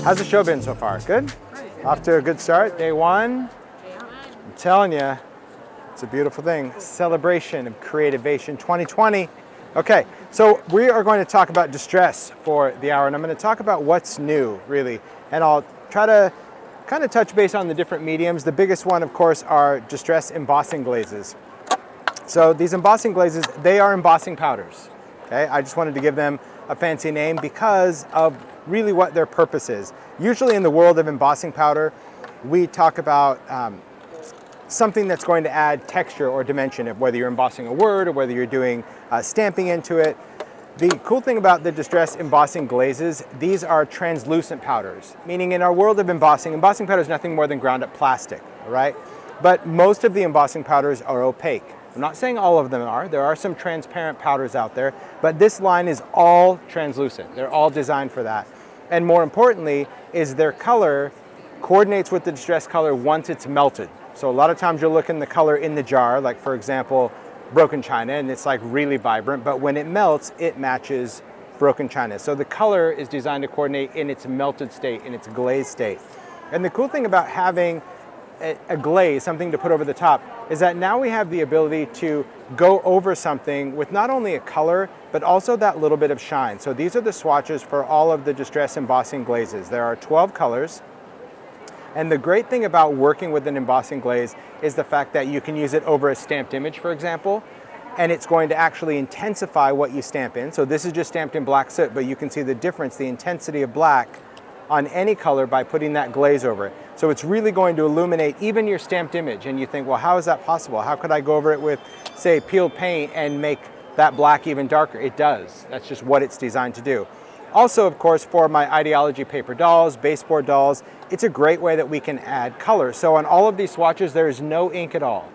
How's the show been so far? Good? Off to a good start, day one. I'm telling you, it's a beautiful thing. Celebration of Creativation 2020. Okay, so we are going to talk about distress for the hour, and I'm going to talk about what's new, really. And I'll try to kind of touch base on the different mediums. The biggest one, of course, are distress embossing glazes. So these embossing glazes, they are embossing powders. Okay, I just wanted to give them a fancy name because of really what their purpose is. Usually in the world of embossing powder, we talk about something that's going to add texture or dimension, whether you're embossing a word or whether you're doing stamping into it. The cool thing about the distress embossing glazes, these are translucent powders, meaning in our world of embossing powder is nothing more than ground up plastic, all right? But most of the embossing powders are opaque. I'm not saying all of them are. There are some transparent powders out there, but this line is all translucent. They're all designed for that. And more importantly, is their color coordinates with the distress color once it's melted. So a lot of times you'll look in the color in the jar, like for example, broken china, and it's like really vibrant, but when it melts, it matches broken china. So the color is designed to coordinate in its melted state, in its glazed state. And the cool thing about having a glaze, something to put over the top, is that now we have the ability to go over something with not only a color, but also that little bit of shine. So these are the swatches for all of the distress embossing glazes. There are 12 colors. And the great thing about working with an embossing glaze is the fact that you can use it over a stamped image, for example, and it's going to actually intensify what you stamp in. So this is just stamped in black soot, but you can see the difference, the intensity of black on any color by putting that glaze over it. So it's really going to illuminate even your stamped image. And you think, well, how is that possible? How could I go over it with, say, peeled paint and make that black even darker? It does. That's just what it's designed to do. Also, of course, for my ideology paper dolls, baseboard dolls, it's a great way that we can add color. So on all of these swatches, there is no ink at all.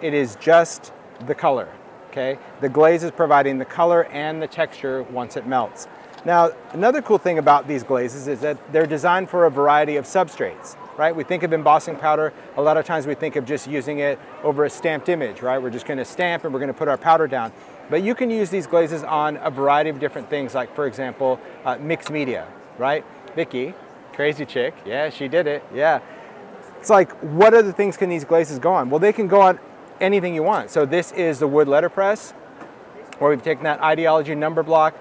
It is just the color, okay? The glaze is providing the color and the texture once it melts. Now, another cool thing about these glazes is that they're designed for a variety of substrates, right? We think of embossing powder, a lot of times we think of just using it over a stamped image, right? We're just gonna stamp and we're gonna put our powder down. But you can use these glazes on a variety of different things, like for example, mixed media, right? Vicky, crazy chick, yeah, she did it, yeah. It's like, what other things can these glazes go on? Well, they can go on anything you want. So this is the wood letterpress, where we've taken that ideology number block,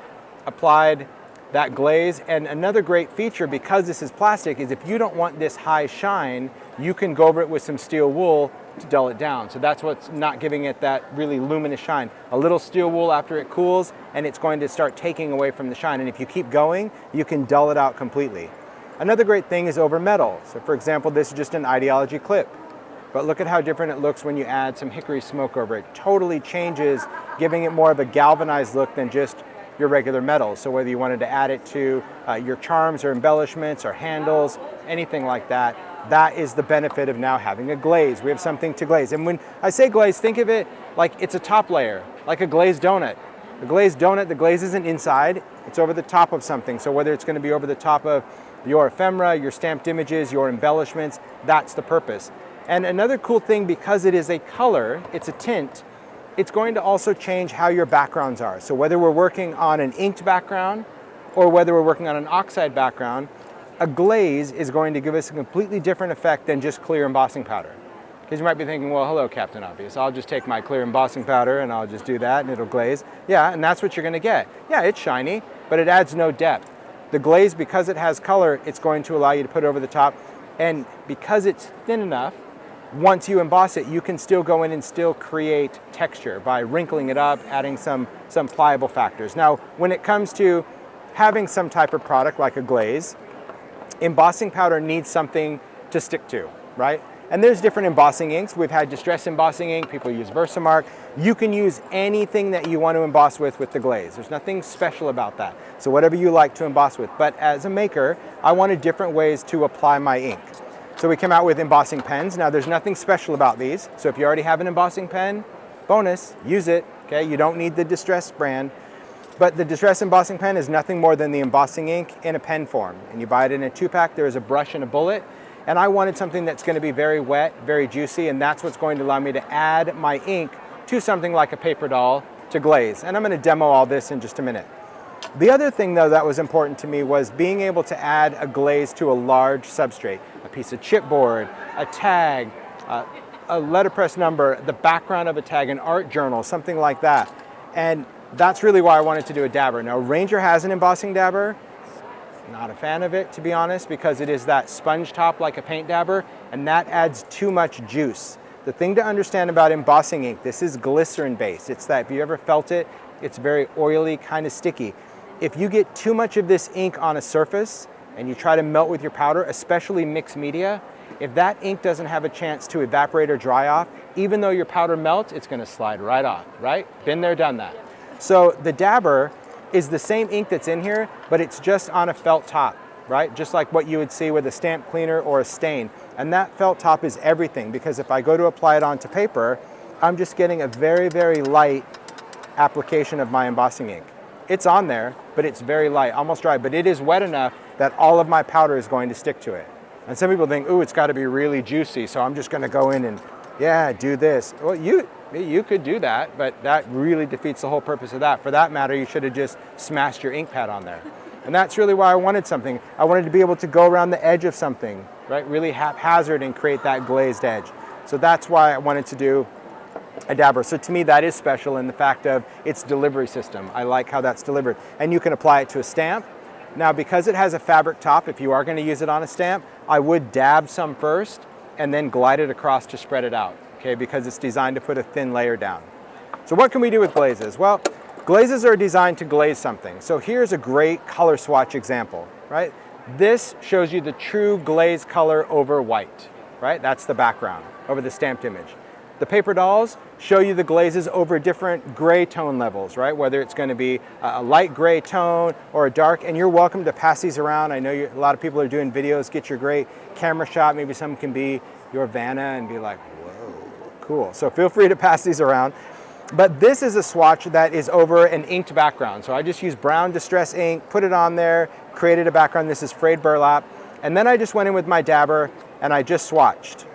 applied that glaze. And another great feature, because this is plastic, is if you don't want this high shine, you can go over it with some steel wool to dull it down. So that's what's not giving it that really luminous shine. A little steel wool after it cools, and it's going to start taking away from the shine. And if you keep going, you can dull it out completely. Another great thing is over metal. So for example, this is just an ideology clip. But look at how different it looks when you add some hickory smoke over it. Totally changes, giving it more of a galvanized look than just your regular metal. So whether you wanted to add it to your charms or embellishments or handles, anything like that, that is the benefit of now having a glaze. We have something to glaze. And when I say glaze, think of it like it's a top layer, like a glazed donut. The glazed donut, the glaze isn't inside, it's over the top of something. So whether it's going to be over the top of your ephemera, your stamped images, your embellishments, that's the purpose. And another cool thing, because it is a color, it's a tint, it's going to also change how your backgrounds are. So whether we're working on an inked background or whether we're working on an oxide background, a glaze is going to give us a completely different effect than just clear embossing powder. Because you might be thinking, well, hello, Captain Obvious. I'll just take my clear embossing powder and I'll just do that and it'll glaze. Yeah, and that's what you're gonna get. Yeah, it's shiny, but it adds no depth. The glaze, because it has color, it's going to allow you to put it over the top. And because it's thin enough, once you emboss it, you can still go in and still create texture by wrinkling it up, adding some pliable factors. Now, when it comes to having some type of product like a glaze, embossing powder needs something to stick to, right? And there's different embossing inks. We've had distress embossing ink, people use Versamark. You can use anything that you want to emboss with the glaze. There's nothing special about that. So whatever you like to emboss with. But as a maker, I wanted different ways to apply my ink. So we came out with embossing pens. Now there's nothing special about these. So if you already have an embossing pen, bonus, use it, okay? You don't need the Distress brand. But the Distress embossing pen is nothing more than the embossing ink in a pen form. And you buy it in a 2-pack, there is a brush and a bullet. And I wanted something that's going to be very wet, very juicy, and that's what's going to allow me to add my ink to something like a paper doll to glaze. And I'm going to demo all this in just a minute. The other thing though that was important to me was being able to add a glaze to a large substrate, a piece of chipboard, a tag, a letterpress number, the background of a tag, an art journal, something like that. And that's really why I wanted to do a dabber. Now Ranger has an embossing dabber. Not a fan of it, to be honest, because it is that sponge top like a paint dabber, and that adds too much juice. The thing to understand about embossing ink, this is glycerin based. It's that, if you ever felt it, it's very oily, kind of sticky. If you get too much of this ink on a surface and you try to melt with your powder, especially mixed media, if that ink doesn't have a chance to evaporate or dry off, even though your powder melts, it's gonna slide right off, right? Been there, done that. So the dabber is the same ink that's in here, but it's just on a felt top, right? Just like what you would see with a stamp cleaner or a stain. And that felt top is everything, because if I go to apply it onto paper, I'm just getting a very, very light application of my embossing ink. It's on there, but it's very light, almost dry, but it is wet enough that all of my powder is going to stick to it. And some people think, ooh, it's gotta be really juicy, so I'm just gonna go in and, yeah, do this. Well, you could do that, but that really defeats the whole purpose of that. For that matter, you should have just smashed your ink pad on there. And that's really why I wanted something. I wanted to be able to go around the edge of something, right? Really haphazard and create that glazed edge. So that's why I wanted to do a dabber. So to me, that is special in the fact of its delivery system. I like how that's delivered. And you can apply it to a stamp. Now, because it has a fabric top, if you are going to use it on a stamp, I would dab some first and then glide it across to spread it out, okay? Because it's designed to put a thin layer down. So what can we do with glazes? Well, glazes are designed to glaze something. So here's a great color swatch example, right? This shows you the true glaze color over white, right? That's the background over the stamped image. The paper dolls show you the glazes over different gray tone levels, right? Whether it's going to be a light gray tone or a dark, and you're welcome to pass these around. I know a lot of people are doing videos, get your great camera shot. Maybe some can be your Vanna and be like, whoa, cool. So feel free to pass these around. But this is a swatch that is over an inked background. So I just used brown distress ink, put it on there, created a background. This is frayed burlap. And then I just went in with my dabber and I just swatched.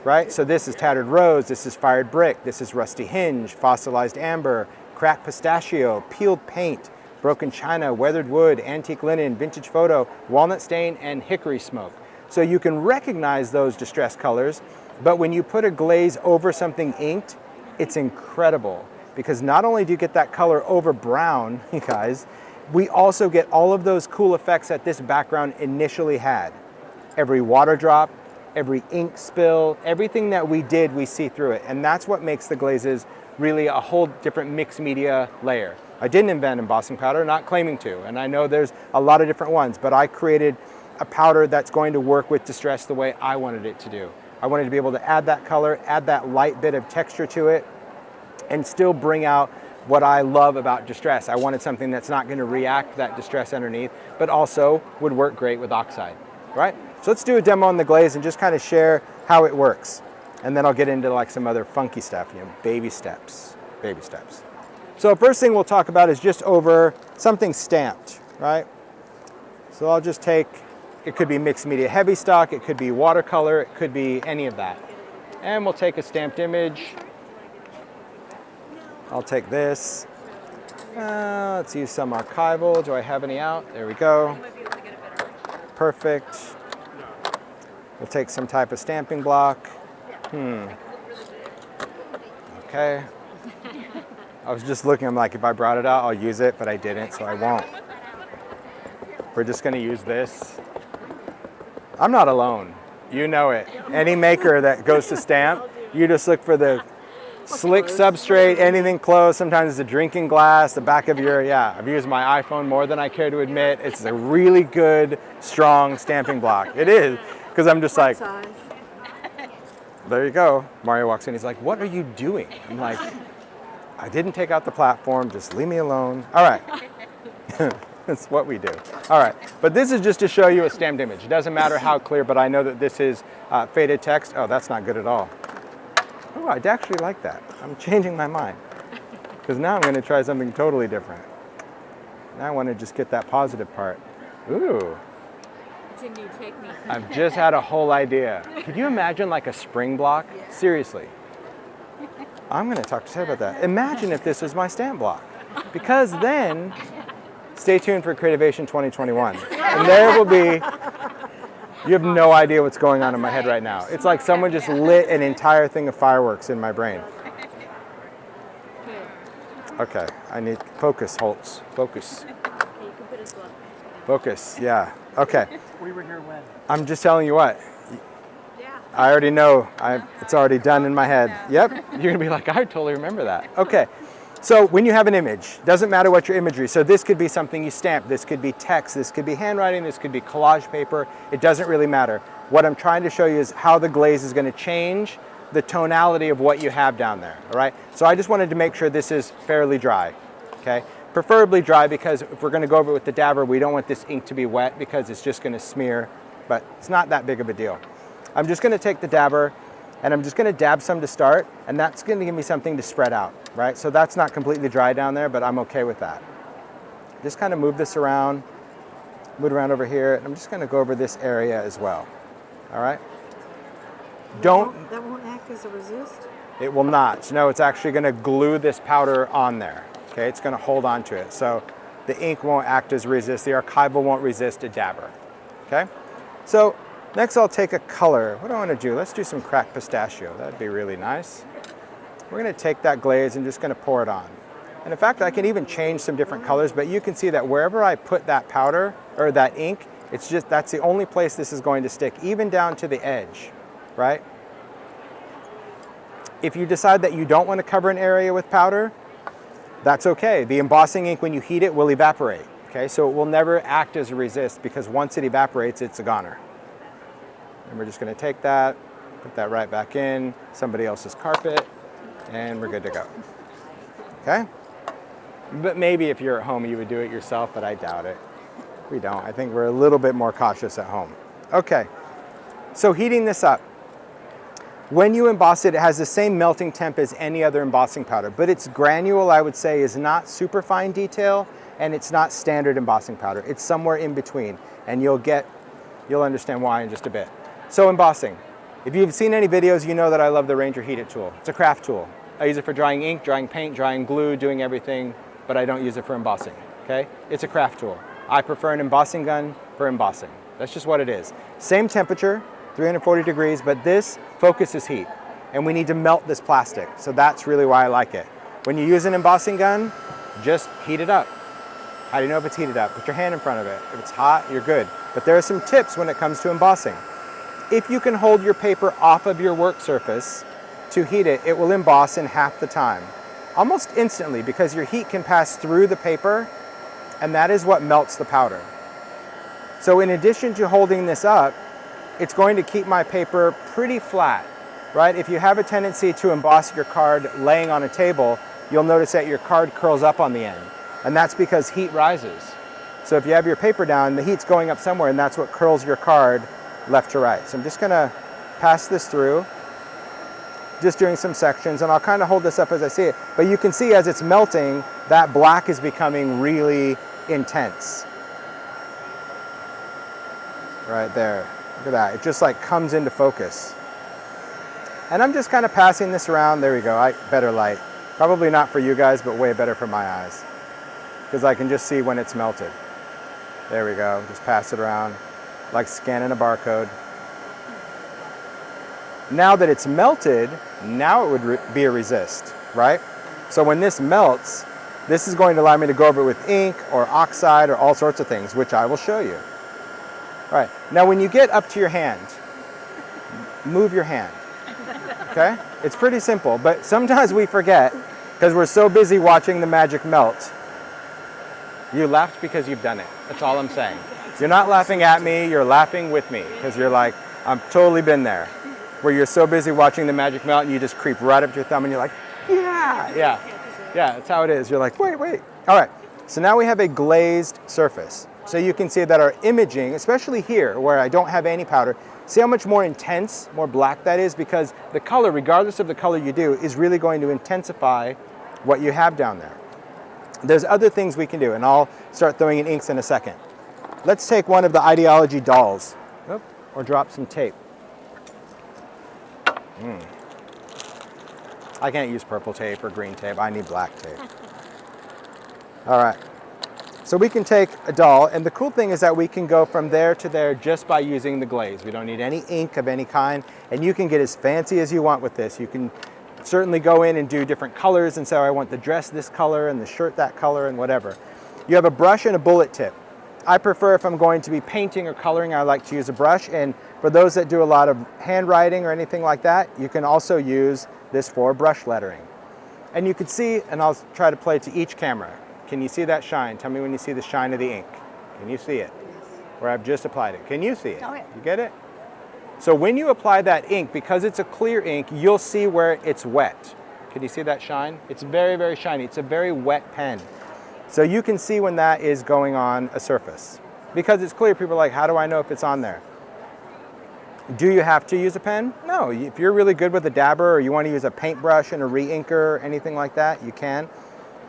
Right? So this is tattered rose, this is fired brick, this is rusty hinge, fossilized amber, cracked pistachio, peeled paint, broken china, weathered wood, antique linen, vintage photo, walnut stain, and hickory smoke. So you can recognize those distress colors, but when you put a glaze over something inked, it's incredible. Because not only do you get that color over brown, you guys, we also get all of those cool effects that this background initially had. Every water drop, every ink spill, everything that we did, we see through it. And that's what makes the glazes really a whole different mixed media layer. I didn't invent embossing powder, not claiming to. And I know there's a lot of different ones, but I created a powder that's going to work with distress the way I wanted it to do. I wanted to be able to add that color, add that light bit of texture to it, and still bring out what I love about distress. I wanted something that's not going to react to that distress underneath, but also would work great with oxide, right? So let's do a demo on the glaze and just kind of share how it works. And then I'll get into like some other funky stuff, you know, baby steps. So first thing we'll talk about is just over something stamped, right? So I'll just take, it could be mixed media heavy stock, it could be watercolor, it could be any of that. And we'll take a stamped image. I'll take this. Let's use some archival. Do I have any out? There we go. Perfect. We'll take some type of stamping block. Okay. I was just looking, I'm like, if I brought it out, I'll use it, but I didn't, so I won't. We're just gonna use this. I'm not alone. You know it. Any maker that goes to stamp, you just look for the slick substrate, anything close. Sometimes it's a drinking glass, the back of your, I've used my iPhone more than I care to admit. It's a really good, strong stamping block. It is, because I'm just like, there you go. Mario walks in, he's like, what are you doing? I'm like, I didn't take out the platform, just leave me alone. All right. That's what we do. All right, but this is just to show you a stamped image. It doesn't matter how clear, but I know that this is faded text. Oh, that's not good at all. Oh, I'd actually like that. I'm changing my mind. Because now I'm gonna try something totally different. Now I wanna just get that positive part. Ooh. It's a new technique. I've just had a whole idea. Could you imagine like a spring block? Yeah. Seriously. I'm gonna talk to Ted about that. Imagine if this was my stamp block. Because then, stay tuned for Creativation 2021. And there will be, you have no idea what's going on in my head right now. It's like someone just lit an entire thing of fireworks in my brain. Okay, I need focus, Holtz. Focus. You can put as well. Focus, yeah. Okay. We were here when? I'm just telling you what. Yeah. I already know. It's already done in my head. Yep. You're going to be like, I totally remember that. Okay. So when you have an image, doesn't matter what your imagery. So this could be something you stamp. This could be text. This could be handwriting. This could be collage paper. It doesn't really matter. What I'm trying to show you is how the glaze is going to change the tonality of what you have down there. All right. So I just wanted to make sure this is fairly dry. Okay. Preferably dry, because if we're going to go over it with the dabber, we don't want this ink to be wet because it's just going to smear, but it's not that big of a deal. I'm just going to take the dabber and I'm just going to dab some to start, and that's going to give me something to spread out, right? So that's not completely dry down there, but I'm okay with that. Just kind of move this around, move it around over here, and I'm just going to go over this area as well. All right? That won't act as a resist? It will not. No, it's actually going to glue this powder on there. Okay, it's going to hold on to it. So the ink won't act as resist. The archival won't resist a dabber. Okay? So next I'll take a color. What do I want to do? Let's do some cracked pistachio. That'd be really nice. We're going to take that glaze and just going to pour it on. And in fact, I can even change some different colors, but you can see that wherever I put that powder or that ink, it's just, that's the only place this is going to stick, even down to the edge, right? If you decide that you don't want to cover an area with powder, that's okay. The embossing ink, when you heat it, will evaporate. Okay, so it will never act as a resist, because once it evaporates, it's a goner. And we're just going to take that, put that right back in somebody else's carpet, and we're good to go. Okay? But maybe if you're at home, you would do it yourself, but I doubt it. We don't. I think we're a little bit more cautious at home. Okay, so heating this up. When you emboss it, it has the same melting temp as any other embossing powder, but its granule, I would say, is not super fine detail, and it's not standard embossing powder. It's somewhere in between, and you'll understand why in just a bit. So embossing. If you've seen any videos, you know that I love the Ranger Heat It tool. It's a craft tool. I use it for drying ink, drying paint, drying glue, doing everything, but I don't use it for embossing, okay? It's a craft tool. I prefer an embossing gun for embossing. That's just what it is. Same temperature, 340 degrees, but this focuses heat, and we need to melt this plastic. So that's really why I like it. When you use an embossing gun, just heat it up. How do you know if it's heated up? Put your hand in front of it. If it's hot, you're good. But there are some tips when it comes to embossing. If you can hold your paper off of your work surface to heat it, it will emboss in half the time. Almost instantly, because your heat can pass through the paper, and that is what melts the powder. So in addition to holding this up, it's going to keep my paper pretty flat, right? If you have a tendency to emboss your card laying on a table, you'll notice that your card curls up on the end. And that's because heat rises. So if you have your paper down, the heat's going up somewhere, and that's what curls your card left to right. So I'm just gonna pass this through, just doing some sections, and I'll kind of hold this up as I see it. But you can see as it's melting, that black is becoming really intense. Right there. Look at that. It just like comes into focus. And I'm just kind of passing this around. There we go. Better light. Probably not for you guys, but way better for my eyes, because I can just see when it's melted. There we go. Just pass it around like scanning a barcode. Now that it's melted, now it would be a resist, right? So when this melts, this is going to allow me to go over it with ink or oxide or all sorts of things, which I will show you. All right, now when you get up to your hand, move your hand, okay? It's pretty simple, but sometimes we forget because we're so busy watching the magic melt. You laughed because you've done it. That's all I'm saying. You're not laughing at me, you're laughing with me, because you're like, I've totally been there, where you're so busy watching the magic melt and you just creep right up to your thumb and you're like, yeah, that's how it is. You're like, wait. All right, so now we have a glazed surface. So you can see that our imaging, especially here where I don't have any powder, see how much more intense, more black that is, because the color, regardless of the color you do, is really going to intensify what you have down there. There's other things we can do, and I'll start throwing in inks in a second. Let's take one of the Ideology dolls, or drop some tape. I can't use purple tape or green tape. I need black tape. All right. So we can take a doll, and the cool thing is that we can go from there to there just by using the glaze. We don't need any ink of any kind, and you can get as fancy as you want with this. You can certainly go in and do different colors and say, oh, I want the dress this color and the shirt that color and whatever. You have a brush and a bullet tip. I prefer, if I'm going to be painting or coloring, I like to use a brush, and for those that do a lot of handwriting or anything like that, you can also use this for brush lettering. And you can see, and I'll try to play to each camera. Can you see that shine? Tell me when you see the shine of the ink. Can you see it? Where I've just applied it. Can you see it? Oh, yeah. You get it? So when you apply that ink, because it's a clear ink, you'll see where it's wet. Can you see that shine? It's very, very shiny. It's a very wet pen. So you can see when that is going on a surface. Because it's clear, people are like, how do I know if it's on there? Do you have to use a pen? No, if you're really good with a dabber or you want to use a paintbrush and a re-inker or anything like that, you can.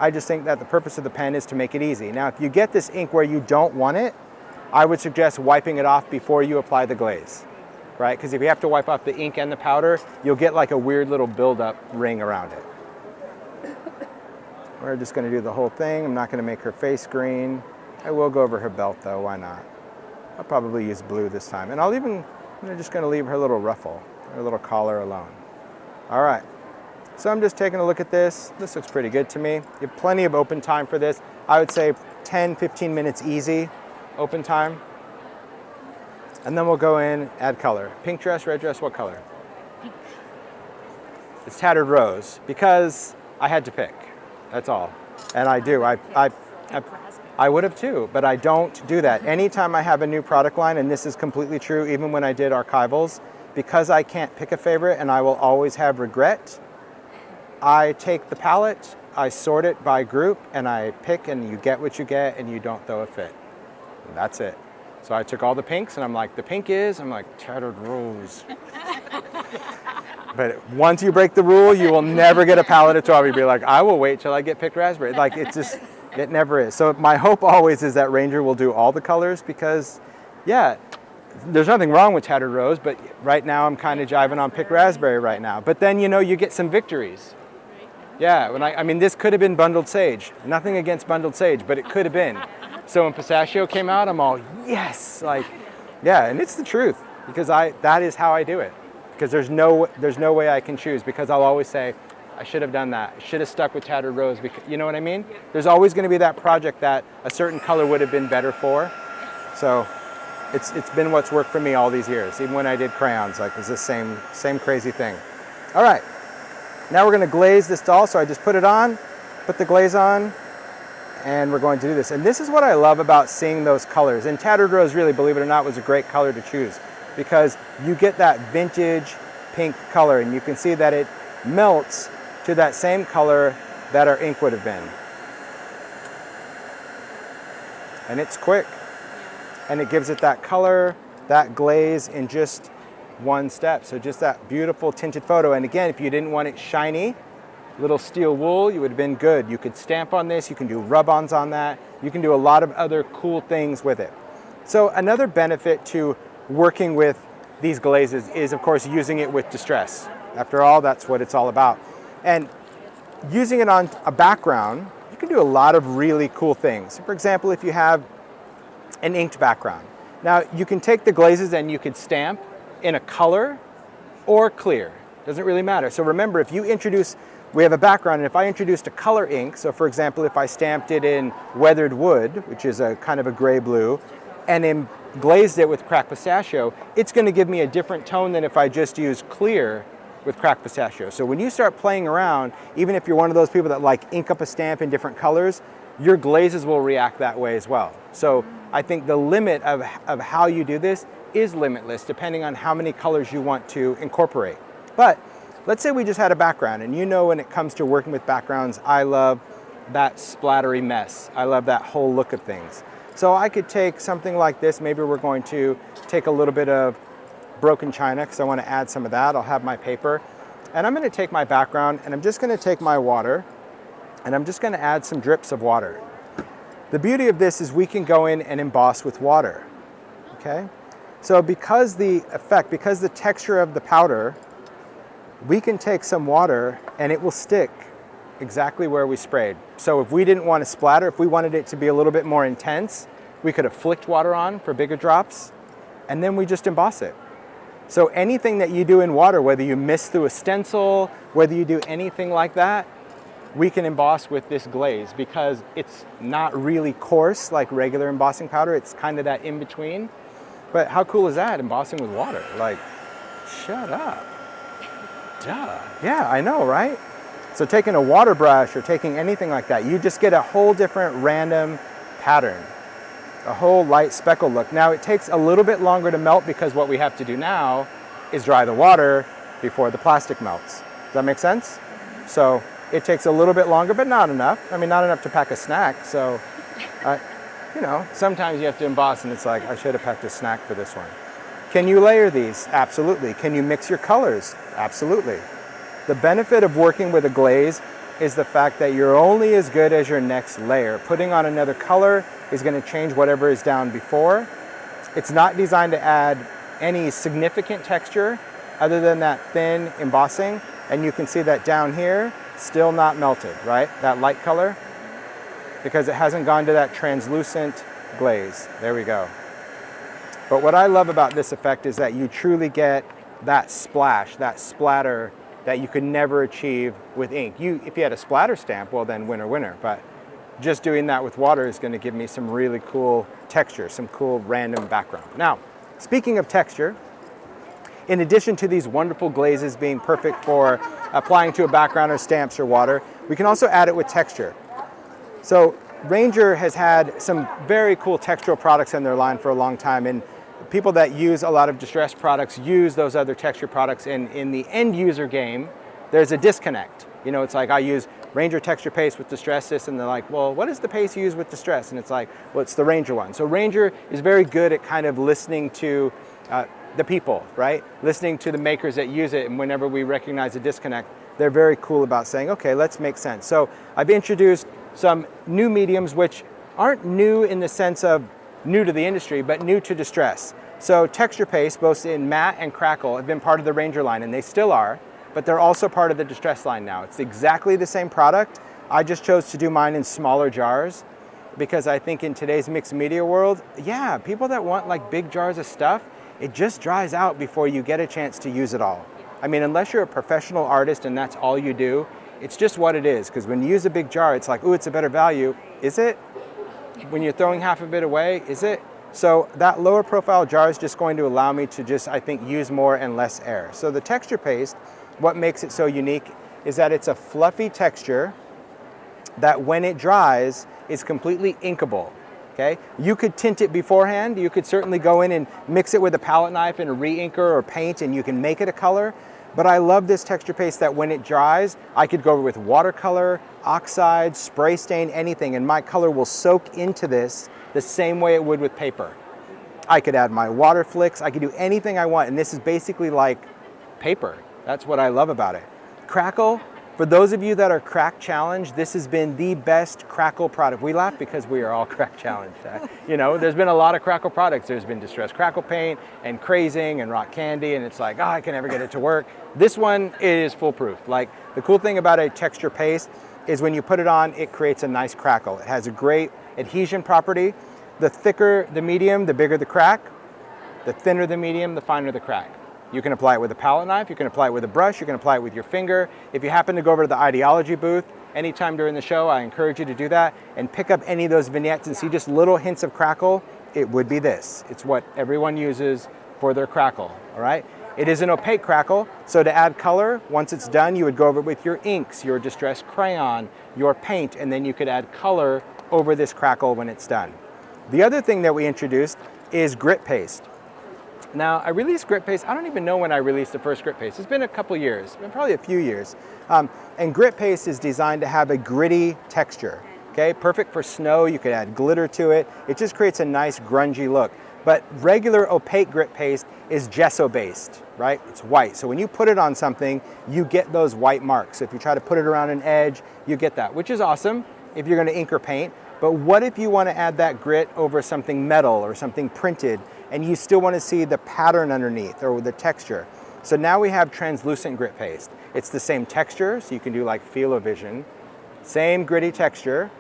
I just think that the purpose of the pen is to make it easy. Now, if you get this ink where you don't want it, I would suggest wiping it off before you apply the glaze, right? Because if you have to wipe off the ink and the powder, you'll get like a weird little buildup ring around it. We're just going to do the whole thing. I'm not going to make her face green. I will go over her belt though, why not? I'll probably use blue this time. And I'm just going to leave her little ruffle, her little collar alone. All right. So I'm just taking a look at this. This looks pretty good to me. You have plenty of open time for this. I would say 10, 15 minutes easy open time. And then we'll go in, add color. Pink dress, red dress, what color? Pink. It's Tattered Rose because I had to pick. That's all. And I do. I would have too, but I don't do that. Anytime I have a new product line, and this is completely true even when I did archivals, because I can't pick a favorite and I will always have regret, I take the palette, I sort it by group, and I pick, and you get what you get, and you don't throw a fit. And that's it. So I took all the pinks, and I'm like, the pink is? I'm like, Tattered Rose. But once you break the rule, you will never get a palette of 12. You'll be like, I will wait till I get picked raspberry. Like, it's just, it never is. So my hope always is that Ranger will do all the colors because, yeah, there's nothing wrong with Tattered Rose, but right now I'm kind of jiving on picked raspberry right now. But then, you know, you get some victories. Yeah, I mean, this could have been Bundled Sage. Nothing against Bundled Sage, but it could have been. So when Pistachio came out, I'm all, yes, like, yeah, and it's the truth because that is how I do it. Because there's no way I can choose because I'll always say, I should have done that. I should have stuck with Tattered Rose. Because, you know what I mean? There's always going to be that project that a certain color would have been better for. So it's been what's worked for me all these years. Even when I did crayons, like, it was the same crazy thing. All right, now we're going to glaze this doll. So I just put it on, put the glaze on, and we're going to do this. And this is what I love about seeing those colors. And Tattered Rose, really, believe it or not, was a great color to choose because you get that vintage pink color, and you can see that it melts to that same color that our ink would have been. And it's quick. And it gives it that color, that glaze in just one step. So just that beautiful tinted photo. And again, if you didn't want it shiny, little steel wool, you would have been good. You could stamp on this, you can do rub-ons on that. You can do a lot of other cool things with it. So another benefit to working with these glazes is, of course, using it with distress. After all, that's what it's all about. And using it on a background, you can do a lot of really cool things. For example, if you have an inked background. Now, you can take the glazes and you could stamp in a color or clear. Doesn't really matter. So remember, if you introduce, we have a background, and if I introduced a color ink, so for example, if I stamped it in weathered wood, which is a kind of a gray blue, and then glazed it with cracked pistachio, it's going to give me a different tone than if I just use clear with cracked pistachio. So when you start playing around, even if you're one of those people that like ink up a stamp in different colors, your glazes will react that way as well. So I think the limit of how you do this is limitless depending on how many colors you want to incorporate. But let's say we just had a background, and you know when it comes to working with backgrounds, I love that splattery mess. I love that whole look of things. So I could take something like this. Maybe we're going to take a little bit of broken china because I want to add some of that. I'll have my paper. And I'm going to take my background, and I'm just going to take my water, and I'm just going to add some drips of water. The beauty of this is we can go in and emboss with water, okay? So because the texture of the powder, we can take some water and it will stick exactly where we sprayed. So if we didn't want to splatter, if we wanted it to be a little bit more intense, we could have flicked water on for bigger drops, and then we just emboss it. So anything that you do in water, whether you mist through a stencil, whether you do anything like that, we can emboss with this glaze because it's not really coarse like regular embossing powder. It's kind of that in between. But how cool is that, embossing with water? Like, shut up. Duh. Yeah, I know, right? So taking a water brush or taking anything like that, you just get a whole different random pattern, a whole light speckle look. Now it takes a little bit longer to melt because what we have to do now is dry the water before the plastic melts. Does that make sense? So it takes a little bit longer, but not enough. I mean, not enough to pack a snack. So, you know, sometimes you have to emboss and it's like, I should have packed a snack for this one. Can you layer these? Absolutely. Can you mix your colors? Absolutely. The benefit of working with a glaze is the fact that you're only as good as your next layer. Putting on another color is going to change whatever is down before. It's not designed to add any significant texture other than that thin embossing. And you can see that down here, still not melted, right? That light color, because it hasn't gone to that translucent glaze. There we go. But what I love about this effect is that you truly get that splash, that splatter that you could never achieve with ink. If you had a splatter stamp, well then winner, winner. But just doing that with water is going to give me some really cool texture, some cool random background. Now, speaking of texture, in addition to these wonderful glazes being perfect for applying to a background or stamps or water, we can also add it with texture. So Ranger has had some very cool textural products in their line for a long time, and people that use a lot of distress products use those other texture products, and in the end user game, there's a disconnect. You know, it's like I use Ranger texture paste with distress this, and they're like, well, what is the paste you use with distress? And it's like, well, it's the Ranger one. So Ranger is very good at kind of listening to the people, right? Listening to the makers that use it, and whenever we recognize a disconnect, they're very cool about saying, okay, let's make sense. So I've introduced some new mediums which aren't new in the sense of new to the industry, but new to distress. So texture paste, both in matte and crackle, have been part of the Ranger line, and they still are, but they're also part of the distress line now. It's exactly the same product. I just chose to do mine in smaller jars because I think in today's mixed media world, yeah, people that want like big jars of stuff, it just dries out before you get a chance to use it all. I mean, unless you're a professional artist and that's all you do, it's just what it is. Because when you use a big jar, it's like, ooh, it's a better value. Is it? When you're throwing half of it away, is it? So that lower profile jar is just going to allow me to just, I think, use more and less air. So the texture paste, what makes it so unique is that it's a fluffy texture that when it dries is completely inkable. Okay? You could tint it beforehand. You could certainly go in and mix it with a palette knife and a re-inker or paint, and you can make it a color. But I love this texture paste that when it dries, I could go with watercolor, oxide, spray stain, anything, and my color will soak into this the same way it would with paper. I could add my water flicks, I could do anything I want, and this is basically like paper. That's what I love about it. Crackle, for those of you that are crack challenged, this has been the best crackle product. We laugh because we are all crack challenged. You know, there's been a lot of crackle products. There's been Distress Crackle Paint and Crazing and Rock Candy, and it's like, oh, I can never get it to work. This one is foolproof. Like, the cool thing about a texture paste is when you put it on, it creates a nice crackle. It has a great adhesion property. The thicker the medium, the bigger the crack. The thinner the medium, the finer the crack. You can apply it with a palette knife, you can apply it with a brush, you can apply it with your finger. If you happen to go over to the Ideology booth anytime during the show, I encourage you to do that and pick up any of those vignettes and see just little hints of crackle. It would be this. It's what everyone uses for their crackle, all right? It is an opaque crackle, so to add color, once it's done, you would go over it with your inks, your distress crayon, your paint, and then you could add color over this crackle when it's done. The other thing that we introduced is grit paste. Now, I released grit paste, I don't even know when I released the first grit paste. It's been a couple years, probably a few years. And grit paste is designed to have a gritty texture, okay? Perfect for snow, you could add glitter to it. It just creates a nice grungy look. But regular opaque grit paste is gesso based, right? It's white, so when you put it on something, you get those white marks. So if you try to put it around an edge, you get that, which is awesome if you're gonna ink or paint. But what if you wanna add that grit over something metal or something printed, and you still want to see the pattern underneath or the texture? So now we have translucent grit paste. It's the same texture, so you can do like feel-o-vision, Same gritty texture,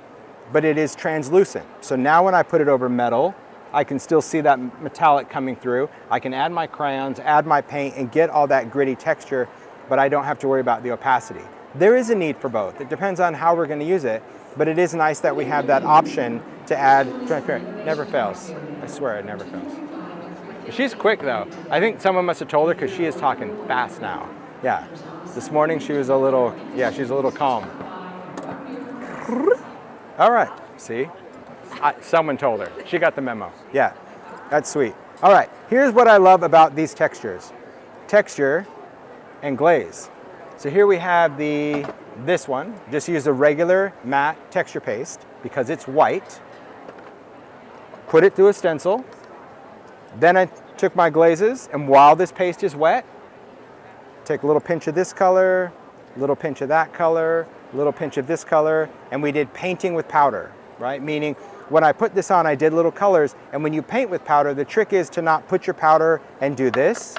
but it is translucent. So now when I put it over metal, I can still see that metallic coming through. I can add my crayons, add my paint, and get all that gritty texture, but I don't have to worry about the opacity. There is a need for both. It depends on how we're gonna use it, but it is nice that we have that option to add transparent. Never fails. I swear it never fails. She's quick though. I think someone must have told her because she is talking fast now. Yeah, this morning she was a little, she's a little calm. All right, see? Someone told her. She got the memo. Yeah, that's sweet. All right, here's what I love about these textures. Texture and glaze. So here we have this one. Just use a regular matte texture paste because it's white. Put it through a stencil. Then I took my glazes, and while this paste is wet, take a little pinch of this color, a little pinch of that color, a little pinch of this color, and we did painting with powder, right? Meaning when I put this on, I did little colors, and when you paint with powder, the trick is to not put your powder and do this,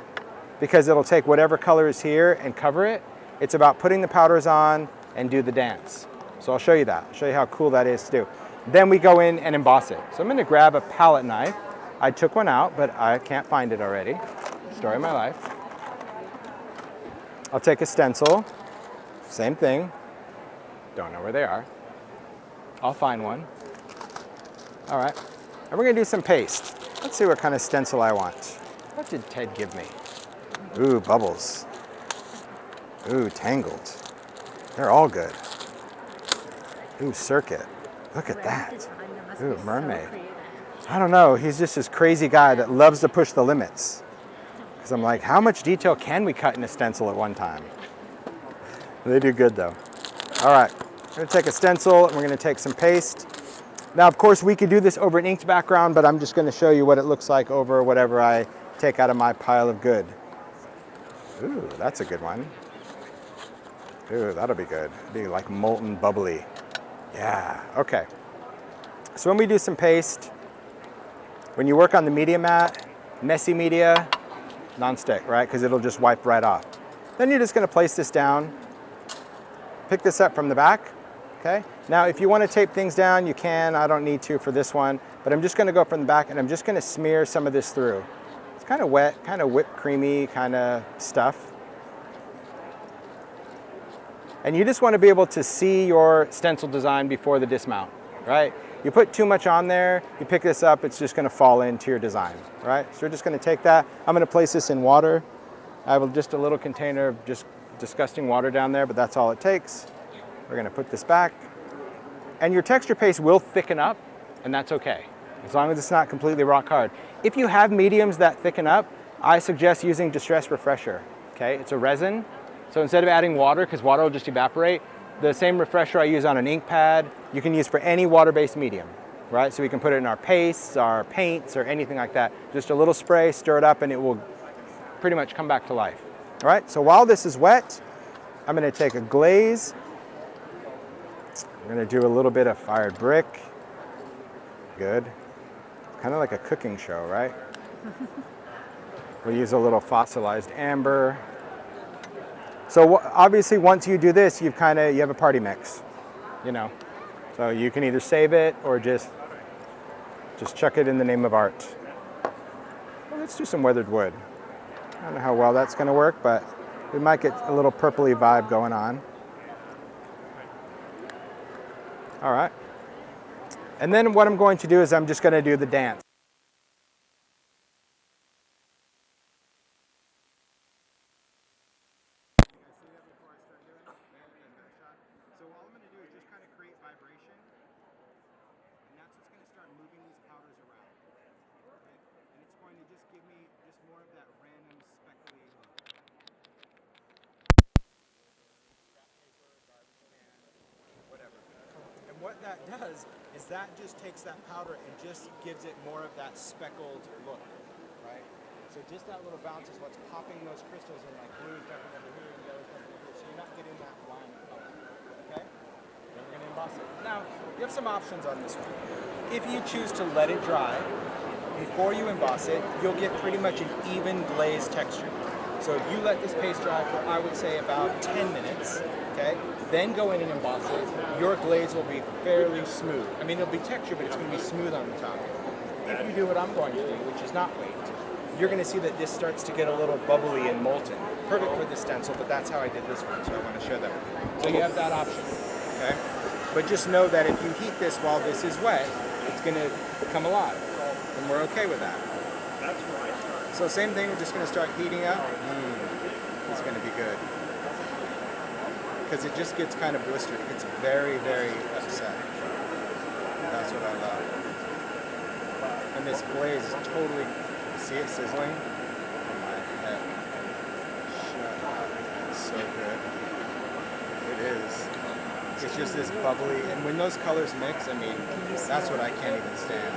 because it'll take whatever color is here and cover it. It's about putting the powders on and do the dance. So I'll show you that. I'll show you how cool that is to do. Then we go in and emboss it. So I'm gonna grab a palette knife. I took one out, but I can't find it already. Story of my life. I'll take a stencil, same thing. Don't know where they are. I'll find one. All right, and we're gonna do some paste. Let's see what kind of stencil I want. What did Ted give me? Ooh, bubbles. Ooh, tangled. They're all good. Ooh, circuit. Look at that. Ooh, mermaid. I don't know, he's just this crazy guy that loves to push the limits. Because I'm like, how much detail can we cut in a stencil at one time? They do good though. All right, we're gonna take a stencil and we're gonna take some paste. Now, of course, we could do this over an inked background, but I'm just gonna show you what it looks like over whatever I take out of my pile of good. Ooh, that's a good one. Ooh, that'll be good. It'll be like molten bubbly. Yeah, okay. So when we do some paste, when you work on the media mat, messy media, non-stick, right? Because it'll just wipe right off. Then you're just gonna place this down, pick this up from the back, okay? Now, if you wanna tape things down, you can. I don't need to for this one, but I'm just gonna go from the back and I'm just gonna smear some of this through. It's kind of wet, kind of whipped creamy kind of stuff. And you just wanna be able to see your stencil design before the dismount, right? You put too much on there, you pick this up, it's just gonna fall into your design, right? So we're just gonna take that. I'm gonna place this in water. I have just a little container of just disgusting water down there, but that's all it takes. We're gonna put this back. And your texture paste will thicken up, and that's okay, as long as it's not completely rock hard. If you have mediums that thicken up, I suggest using Distress Refresher, okay? It's a resin, so instead of adding water, because water will just evaporate, the same refresher I use on an ink pad, you can use for any water-based medium, right? So we can put it in our pastes, our paints, or anything like that. Just a little spray, stir it up, and it will pretty much come back to life. All right, so while this is wet, I'm gonna take a glaze. I'm gonna do a little bit of fired brick. Good. Kind of like a cooking show, right? We'll use a little fossilized amber. So obviously, once you do this, you have a party mix, you know. So you can either save it or just chuck it in the name of art. Well, let's do some weathered wood. I don't know how well that's gonna work, but we might get a little purpley vibe going on. All right. And then what I'm going to do is I'm just gonna do the dance. So all I'm going to do is just kind of create vibration, and that's what's going to start moving these powders around. Okay? And it's going to just give me just more of that random speckly look. Whatever. And what that does is that just takes that powder and just gives it more of that speckled look, right? So just that little bounce is what's popping those crystals in, like blue jumping over here and yellow jumping over here. So you're not getting that line of color. Okay? Then we're going to emboss it. Now, you have some options on this one. If you choose to let it dry, before you emboss it, you'll get pretty much an even glaze texture. So if you let this paste dry for, I would say, about 10 minutes, Okay? Then go in and emboss it. Your glaze will be fairly smooth. I mean, it'll be textured, but it's going to be smooth on the top. If you do what I'm going to do, which is not wait, you're going to see that this starts to get a little bubbly and molten. Perfect for the stencil, but that's how I did this one, so I want to show them. So you have that option, okay? But just know that if you heat this while this is wet, it's going to come alive, and we're okay with that. So same thing, we're just going to start heating up. It's going to be good. Because it just gets kind of blistered. It gets very, very upset. That's what I love. And this glaze is totally, see it sizzling? Oh my head. Shut up. It's so good. It is. It's just this bubbly, and when those colors mix, I mean, that's what I can't even stand.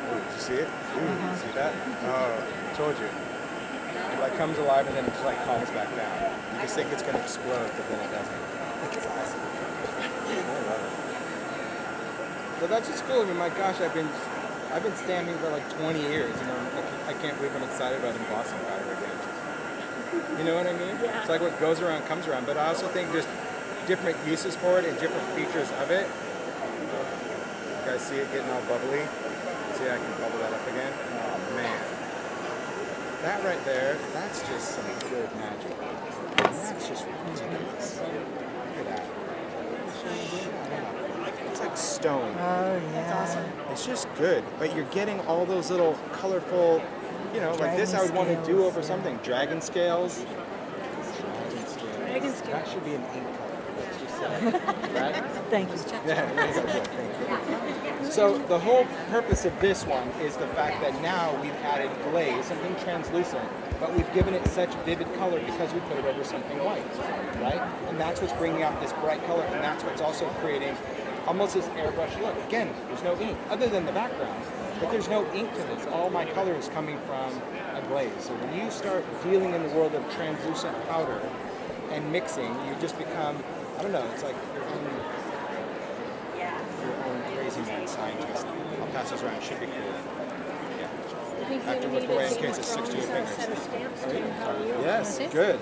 Ooh, did you see it? Ooh, see that? Oh, I told you. It like comes alive and then it just like calms back down. You just think it's gonna explode, but then it doesn't. It's awesome. I love it. But that's just cool. I mean, my gosh, I've been stamping for like 20 years. You know, I can't believe I'm excited about embossing powder again. You know what I mean? Yeah. It's like what goes around comes around. But I also think just different uses for it and different features of it. You guys see it getting all bubbly? See, I can bubble that up again. Oh man. That right there, that's just some good magic. And that's just ridiculous. Look at that. It's like stone. Oh, yeah. That's awesome. It's just good. But you're getting all those little colorful, you know, like this I would want to do over something. Dragon scales. Dragon scales. That should be an ink color. Let's just say. Right? Thank you. Yeah, there you go. Good, thank you. So the whole purpose of this one is the fact that now we've added glaze, something translucent, but we've given it such vivid color because we put it over something white, right? And that's what's bringing out this bright color, and that's what's also creating almost this airbrush look. Again, there's no ink, other than the background, but there's no ink to this. All my color is coming from a glaze. So when you start dealing in the world of translucent powder and mixing, you just become, I don't know, it's like your own crazy mad scientist. I'll pass this around, it should be cool. Yeah. I have to look away in case it sticks to your fingers. Yes, good.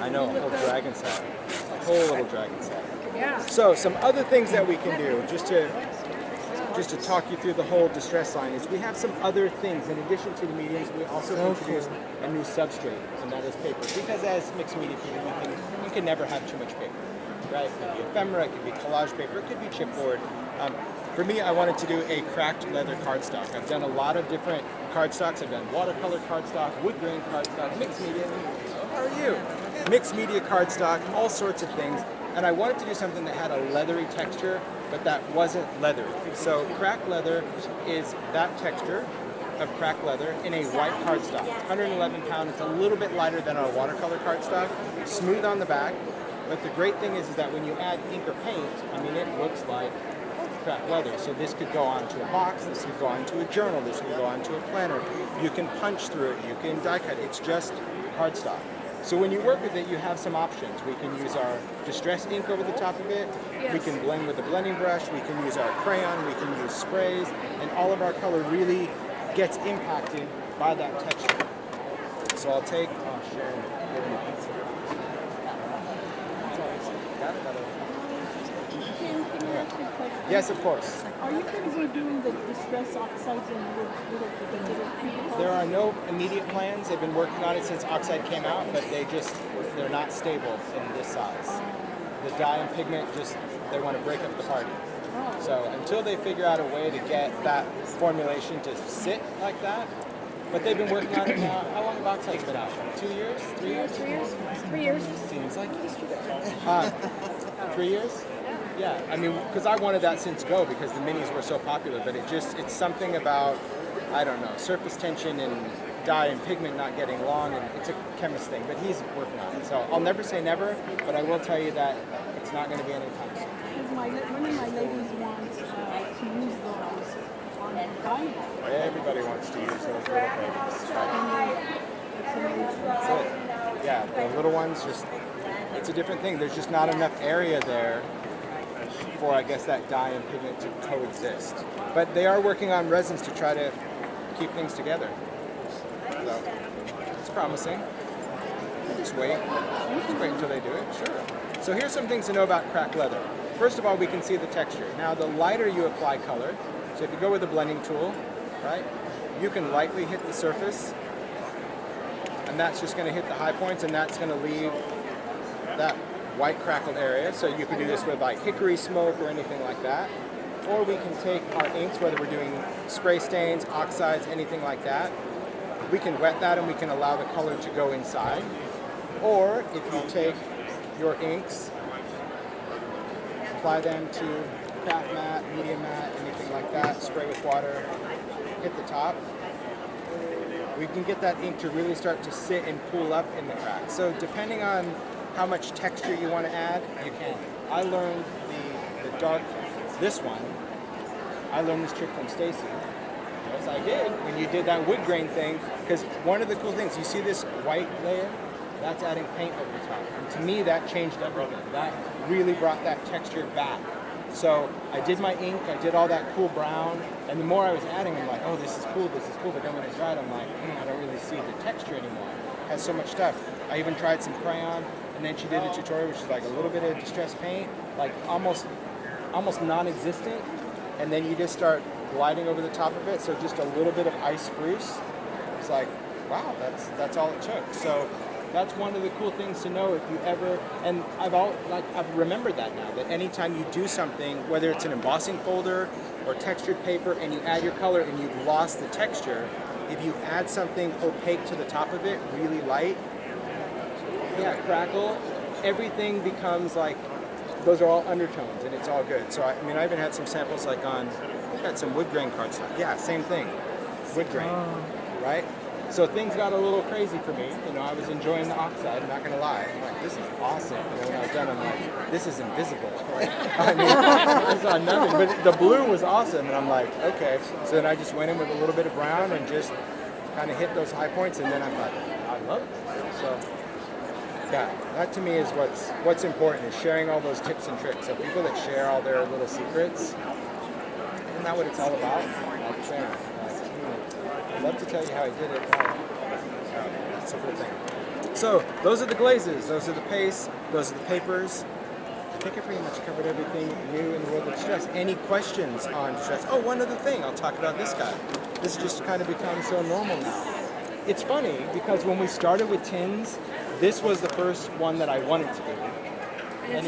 I know, a whole dragon set. A whole little dragon set. Yeah. So some other things that we can do, just to talk you through the whole distress line, is we have some other things. In addition to the mediums, we also introduced a new substrate, and that is paper. Because as mixed media people, you can never have too much paper, right? It could be ephemera, it could be collage paper, it could be chipboard. For me, I wanted to do a cracked leather cardstock. I've done a lot of different cardstocks. I've done watercolor cardstock, wood grain cardstock, mixed media. How are you? Mixed media cardstock, all sorts of things. And I wanted to do something that had a leathery texture, but that wasn't leathery. So cracked leather is that texture of cracked leather in a white cardstock. 111 pound, it's a little bit lighter than our watercolor cardstock, smooth on the back. But the great thing is that when you add ink or paint, I mean, it looks like cracked leather. So this could go onto a box, this could go onto a journal, this could go onto a planner. You can punch through it, you can die cut. It's just cardstock. So when you work with it, you have some options. We can use our distress ink over the top of it. Yes. We can blend with a blending brush. We can use our crayon. We can use sprays. And all of our color really gets impacted by that texture. So I'll take, Sharon, give me a pencil. Got it? Yes, of course. Are you going to be doing the distress oxides and little people? There are no immediate plans. They've been working on it since oxide came out, but they're not stable in this size. The dye and pigment they want to break up the party. So until they figure out a way to get that formulation to sit like that, but they've been working on it now. How long have oxide's been out? 2 years? 3 years? 3 years? 3 years? Seems like yesterday. 3 years? Yeah, I mean, because I wanted that since go because the minis were so popular, but it's something about, I don't know, surface tension and dye and pigment not getting long, and it's a chemist thing, but he's working on it. So I'll never say never, but I will tell you that it's not going to be anytime soon. Because one of my ladies wants to use those on the Bible. Everybody wants to use those little babies. That's it. Yeah, the little ones, it's a different thing. There's just not enough area there for, I guess, that dye and pigment to coexist. But they are working on resins to try to keep things together. So, it's promising. Just wait until they do it, sure. So here's some things to know about cracked leather. First of all, we can see the texture. Now, the lighter you apply color, so if you go with a blending tool, right, you can lightly hit the surface, and that's just going to hit the high points, and that's going to leave that white crackled area. So you can do this with like hickory smoke or anything like that. Or we can take our inks, whether we're doing spray stains, oxides, anything like that. We can wet that and we can allow the color to go inside. Or if you take your inks, apply them to craft mat, medium mat, anything like that, spray with water, hit the top, we can get that ink to really start to sit and pool up in the crack. So depending on how much texture you want to add, you can. I learned the dark, this one, I learned this trick from Stacy. Yes, I did, when you did that wood grain thing, because one of the cool things, you see this white layer? That's adding paint over the top. And to me, that changed everything. That really brought that texture back. So I did my ink, I did all that cool brown, and the more I was adding, I'm like, oh, this is cool, but then when I tried, I'm like, I don't really see the texture anymore. It has so much stuff. I even tried some crayon, and then she did a tutorial, which is like a little bit of distress paint, like almost non-existent, and then you just start gliding over the top of it, so just a little bit of ice spruce. It's like, wow, that's all it took. So that's one of the cool things to know if you ever, and I've remembered that now, that anytime you do something, whether it's an embossing folder or textured paper, and you add your color and you've lost the texture, if you add something opaque to the top of it, really light, crackle, everything becomes like, those are all undertones and it's all good. So I mean, I even had some samples like I had some wood grain cardstock. Yeah, same thing, wood grain, right? So things got a little crazy for me. You know, I was enjoying the oxide, I'm not gonna lie. I'm like, this is awesome. And then when I was done, I'm like, this is invisible. I mean, I saw nothing, but the blue was awesome. And I'm like, okay. So then I just went in with a little bit of brown and just kind of hit those high points. And then I'm like, I love it. So yeah, that to me is what's important, is sharing all those tips and tricks. So people that share all their little secrets, isn't that what it's all about? Like sharing. I'd love to tell you how I did it. That's a cool thing. So those are the glazes, those are the pastes, those are the papers. I think I pretty much covered everything new in the world of distress. Any questions on distress? Oh, one other thing, I'll talk about this guy. This just kind of become so normal now. It's funny because when we started with tins, this was the first one that I wanted to do. And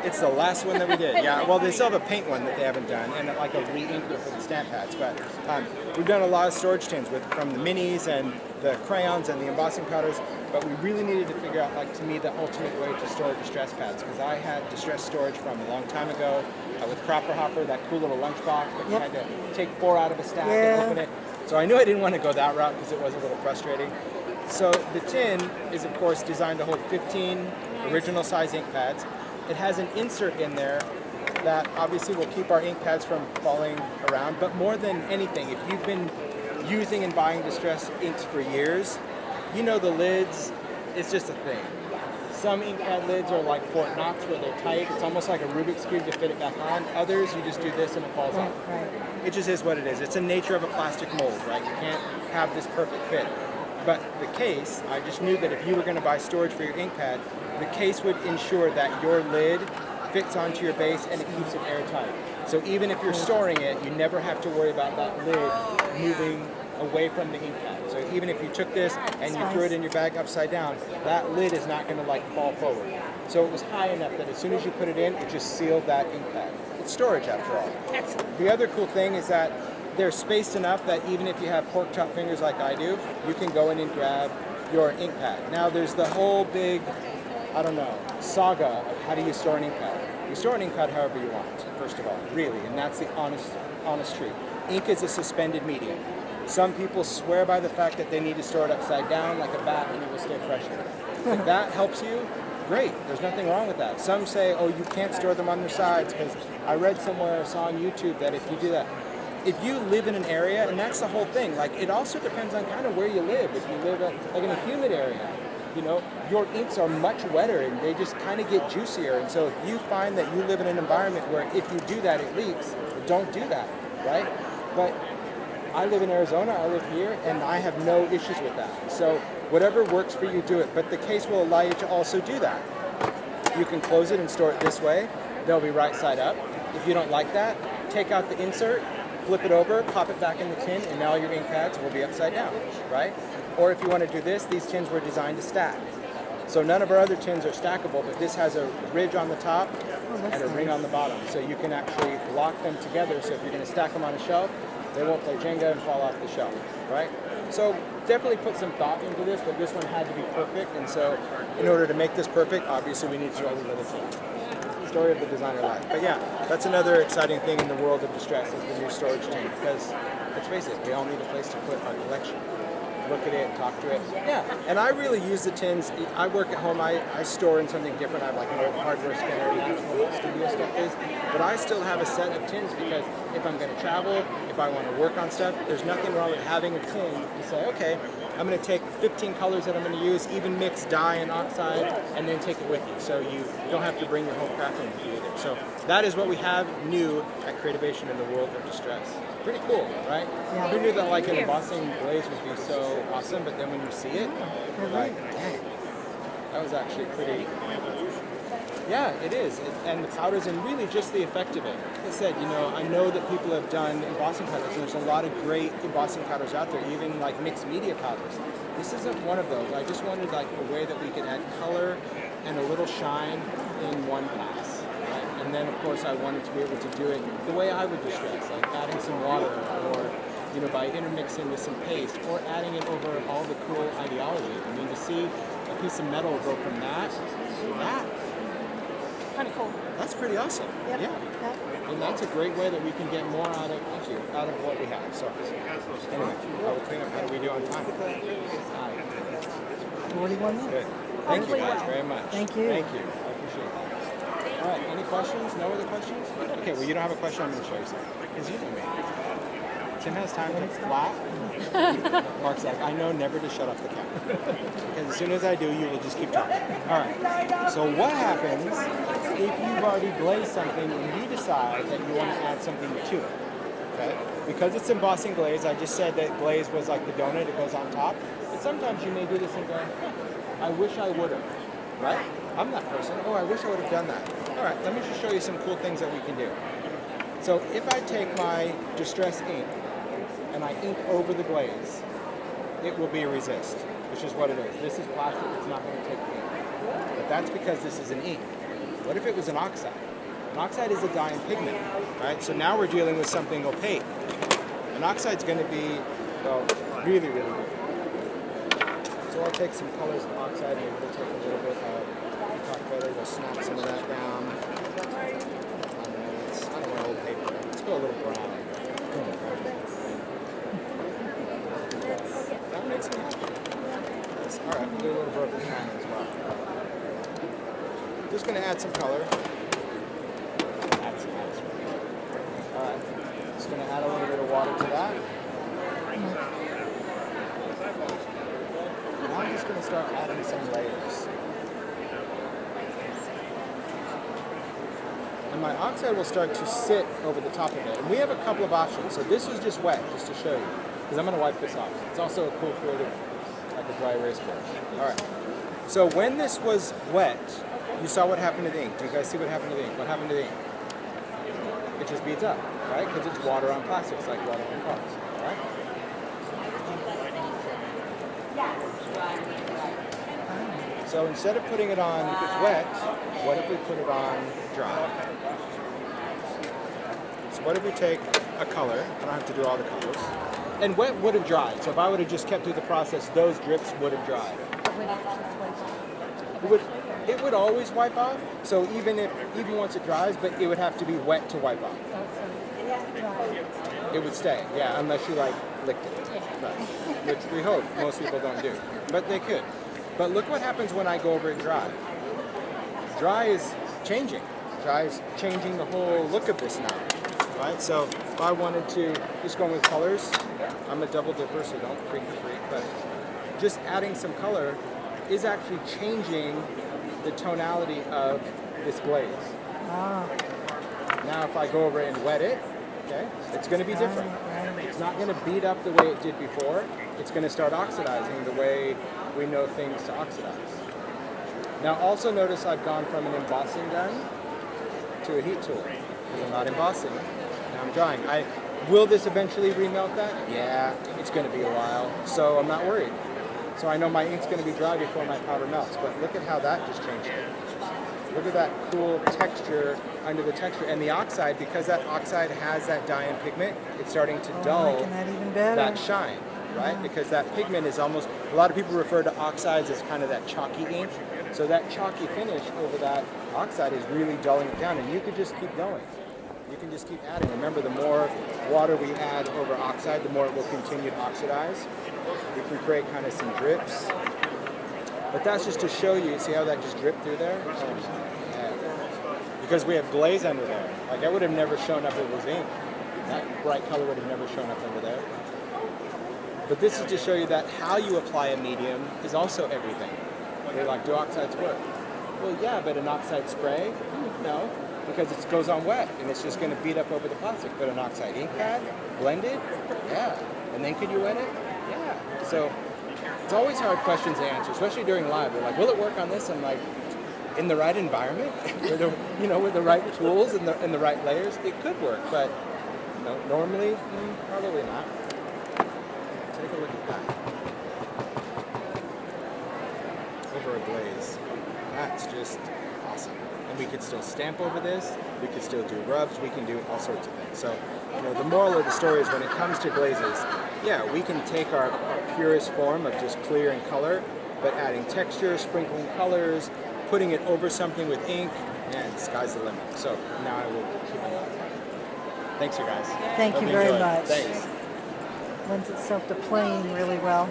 it's the last one that we did. Yeah, well, they still have a paint one that they haven't done, and like a re-inker for the stamp pads. But we've done a lot of storage tins from the minis and the crayons and the embossing powders. But we really needed to figure out, like, to me, the ultimate way to store distress pads, because I had distress storage from a long time ago with Cropper Hopper, that cool little lunchbox, but you had to take 4 out of a stack and open it. So I knew I didn't want to go that route because it was a little frustrating. So the tin is, of course, designed to hold 15 original size ink pads. It has an insert in there that obviously will keep our ink pads from falling around. But more than anything, if you've been using and buying distress inks for years, you know the lids is just a thing. Some ink pad lids are like Fort Knox where they're tight. It's almost like a Rubik's Cube to fit it back on. Others, you just do this and it falls off. Right. It just is what it is. It's the nature of a plastic mold, right? You can't have this perfect fit. But the case, I just knew that if you were going to buy storage for your ink pad, the case would ensure that your lid fits onto your base and it keeps it airtight. So even if you're storing it, you never have to worry about that lid moving away from the ink pad. So even if you took this and you threw it in your bag upside down, that lid is not going to like fall forward. So it was high enough that as soon as you put it in, it just sealed that ink pad. It's storage after all. Excellent. The other cool thing is that they're spaced enough that even if you have pork chop fingers like I do, you can go in and grab your ink pad. Now there's the whole big, saga of how do you store an ink pad. You store an ink pad however you want, first of all, really, and that's the honest truth. Ink is a suspended medium. Some people swear by the fact that they need to store it upside down like a bat and it will stay fresher. If that helps you, great, there's nothing wrong with that. Some say, oh, you can't store them on their sides, because I read somewhere, saw on YouTube that if you do that, if you live in an area, and that's the whole thing, like it also depends on kind of where you live. If you live like in a humid area, your inks are much wetter and they just kind of get juicier. And so if you find that you live in an environment where if you do that, it leaks, don't do that, right? But I live in Arizona, I live here, and I have no issues with that. So whatever works for you, do it. But the case will allow you to also do that. You can close it and store it this way. They'll be right side up. If you don't like that, take out the insert, flip it over, pop it back in the tin, and now your ink pads will be upside down, right? Or if you want to do this, these tins were designed to stack. So none of our other tins are stackable, but this has a ridge on the top and a ring on the bottom. So you can actually lock them together, so if you're going to stack them on a shelf, they won't play Jenga and fall off the shelf, right? So definitely put some thought into this, but this one had to be perfect, and so in order to make this perfect, obviously we need to do all these other things. Story of the designer life. But yeah, that's another exciting thing in the world of distress is the new storage tin, because let's face it, we all need a place to put our collection. Look at it, talk to it. Yeah, and I really use the tins. I work at home, I store in something different. I have like an old hardware scanner, and that's where my studio stuff is. But I still have a set of tins because if I'm going to travel, if I want to work on stuff, there's nothing wrong with having a tin to say, okay, I'm going to take 15 colors that I'm going to use, even mix dye and oxide, and then take it with you. So you don't have to bring your whole craft in with you either. So that is what we have new at Creativation in the world of distress. Pretty cool, right? Yeah. Who knew that like an embossing glaze would be so awesome, but then when you see it, like, dang, that was actually pretty. Yeah, it is. And the powders and really just the effect of it. Like I said, you know, I know that people have done embossing powders, and there's a lot of great embossing powders out there, even like mixed media powders. This isn't one of those. I just wanted like a way that we could add color and a little shine in one pass. Right? And then of course I wanted to be able to do it the way I would distress, like adding some water or, you know, by intermixing with some paste or adding it over all the cool ideology. I mean, to see a piece of metal go from that to that, Kind of cool. that's pretty awesome. Yep. Yeah. Yep. And that's a great way that we can get more out of, out of what we have. So anyway, I will clean up. How do we do on time? 41 minutes. Good. Thank you guys very much. Thank you. Thank you. I appreciate that. All right, any questions? No other questions? Okay, well, you don't have a question, I'm going to show you something. Because you know me. Tim has time to flap. Mark's like, I know never to shut off the camera. Because as soon as I do, you will just keep talking. All right, so what happens if you've already glazed something and you decide that you want to add something to it? Okay? Because it's embossing glaze, I just said that glaze was like the donut, it goes on top. But sometimes you may do this and go, I wish I would have, right? I'm that person. Oh, I wish I would have done that. All right, let me just show you some cool things that we can do. So if I take my Distress ink and I ink over the glaze, it will be a resist, which is what it is. This is plastic, it's not going to take ink. But that's because this is an ink. What if it was an oxide? An oxide is a dye and pigment, right? So now we're dealing with something opaque. An oxide's going to be, well, really, really good. So I'll take some colors of oxide, maybe we'll take a little bit of peacock feather, we'll snap some of that down. I don't want old paper. Let's go a little brown. That makes me happy. All right, we'll do a little broken pan as well. Just going to add some color. All right, just going to add a little bit of water to that. Now I'm just going to start adding some layers. And my oxide will start to sit over the top of it. And we have a couple of options. So this was just wet, just to show you. Because I'm going to wipe this off. It's also a cool creative, like a dry erase brush. All right. So when this was wet, you saw what happened to the ink. Do you guys see what happened to the ink? What happened to the ink? It just beads up, right? Because it's water on plastic. It's like water on cars, right? So instead of putting it on wet, what if we put it on dry? So what if we take a color, I don't have to do all the colors, and wet would have dried. So if I would have just kept through the process, those drips would have dried. It would always wipe off. So even once it dries, but it would have to be wet to wipe off. It would stay, yeah, unless you like licked it. Right. Which we hope most people don't do, but they could. But look what happens when I go over it dry. Dry is changing. Dry is changing the whole look of this now, right? So if I wanted to just go with colors, I'm a double dipper, so don't freak, but just adding some color is actually changing the tonality of this glaze. Now if I go over it and wet it, okay, it's going to be different. It's not going to beat up the way it did before. It's going to start oxidizing the way we know things to oxidize. Now also notice I've gone from an embossing gun to a heat tool. Because I'm not embossing, now I'm drying. Will this eventually remelt that? Yeah, it's going to be a while, so I'm not worried. So I know my ink's going to be dry before my powder melts, but look at how that just changed it. Look at that cool texture under the texture. And the oxide, because that oxide has that dye and pigment, it's starting to dull making that even better. that shine, right? Because that pigment is almost, a lot of people refer to oxides as kind of that chalky ink. So that chalky finish over that oxide is really dulling it down, and you could just keep going. You can just keep adding. Remember, the more water we add over oxide, the more it will continue to oxidize. We can create kind of some drips. But that's just to show you, see how that just dripped through there? Yeah. Because we have glaze under there. Like, that would have never shown up if it was ink. That bright color would have never shown up under there. But this is to show you that how you apply a medium is also everything. They're like, do oxides work? Well, yeah, but an oxide spray? No, because it goes on wet and it's just going to beat up over the plastic. But an oxide ink pad, blended? Yeah. And then could you wet it? Yeah. So it's always hard questions to answer, especially during live. They're like, will it work on this? I'm like, in the right environment, with the right tools and the right layers, it could work. But normally, probably not. Take a look at that. Over a glaze. That's just awesome. And we could still stamp over this. We could still do rubs. We can do all sorts of things. So, the moral of the story is when it comes to glazes, yeah, we can take our purest form of just clear and color, but adding texture, sprinkling colors, putting it over something with ink, and the sky's the limit. So now I will keep on. Thanks, you guys. Thank Hope you very enjoyed. much. Thanks. Lends itself to playing really well.